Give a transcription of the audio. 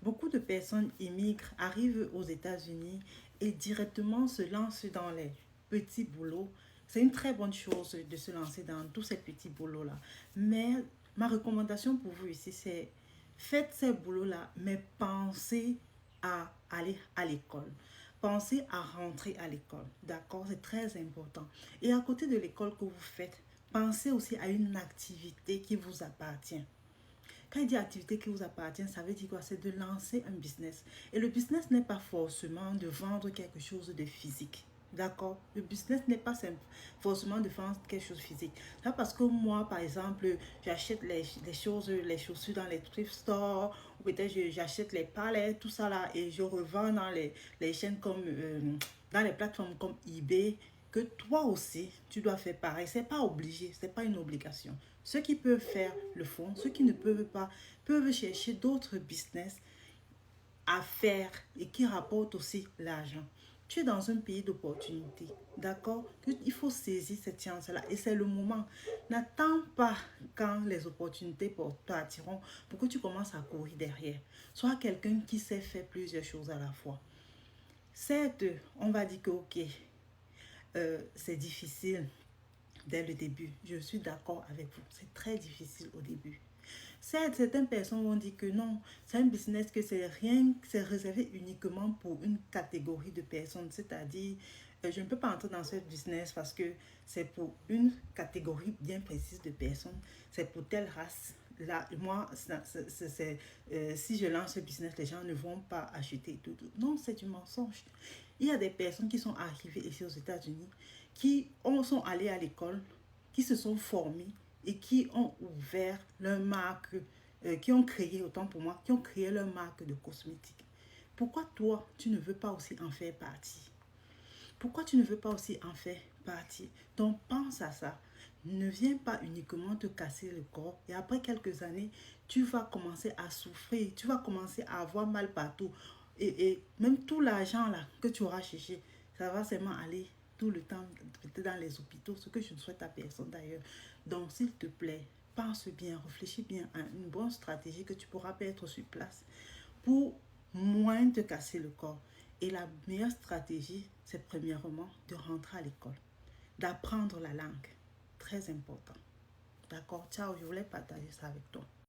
Beaucoup de personnes immigrent, arrivent aux États-Unis et directement se lancent dans les petits boulots. C'est une très bonne chose de se lancer dans tous ces petits boulots-là. Mais ma recommandation pour vous ici, c'est faites ces boulots-là, mais pensez à aller à l'école. Pensez à rentrer à l'école. D'accord? C'est très important. Et à côté de l'école que vous faites, pensez aussi à une activité qui vous appartient. Quand il dit activité qui vous appartient, ça veut dire quoi? C'est de lancer un business. Et le business n'est pas forcément de vendre quelque chose de physique. D'accord? Le business n'est pas forcément de vendre quelque chose de physique. Ça parce que moi, par exemple, j'achète les choses, les chaussures dans les thrift stores, ou peut-être j'achète les palets, tout ça là, et je revends dans les chaînes comme, dans les plateformes comme eBay, que toi aussi, tu dois faire pareil. C'est pas obligé, c'est pas une obligation. Ceux qui peuvent faire le font, ceux qui ne peuvent pas peuvent chercher d'autres business à faire et qui rapportent aussi l'argent. Tu es dans un pays d'opportunité, d'accord? Il faut saisir cette chance-là et c'est le moment. N'attends pas quand les opportunités partiront pour que tu commences à courir derrière. Sois quelqu'un qui sait faire plusieurs choses à la fois. Certes, on va dire que ok, c'est difficile dès le début. Je suis d'accord avec vous. C'est très difficile au début. Certes, certaines personnes vont dire que non, c'est un business que c'est rien, c'est réservé uniquement pour une catégorie de personnes. C'est-à-dire, je ne peux pas entrer dans ce business parce que c'est pour une catégorie bien précise de personnes. C'est pour telle race. Là, moi, si je lance ce business, les gens ne vont pas acheter tout. Non, c'est du mensonge. Il y a des personnes qui sont arrivées ici aux États-Unis, sont allées à l'école, qui se sont formées et qui ont ouvert leur marque, qui ont créé, autant pour moi, qui ont créé leur marque de cosmétiques. Pourquoi toi, tu ne veux pas aussi en faire partie? Pourquoi tu ne veux pas aussi en faire partie? Donc pense à ça. Ne viens pas uniquement te casser le corps et après quelques années, tu vas commencer à souffrir, tu vas commencer à avoir mal partout. Et même tout l'argent là que tu auras cherché, ça va seulement aller tout le temps peut-être dans les hôpitaux, ce que je ne souhaite à personne d'ailleurs. Donc s'il te plaît, pense bien, réfléchis bien à une bonne stratégie que tu pourras mettre sur place pour moins te casser le corps. Et la meilleure stratégie, c'est premièrement de rentrer à l'école, d'apprendre la langue. Très important. D'accord? Ciao, je voulais partager ça avec toi.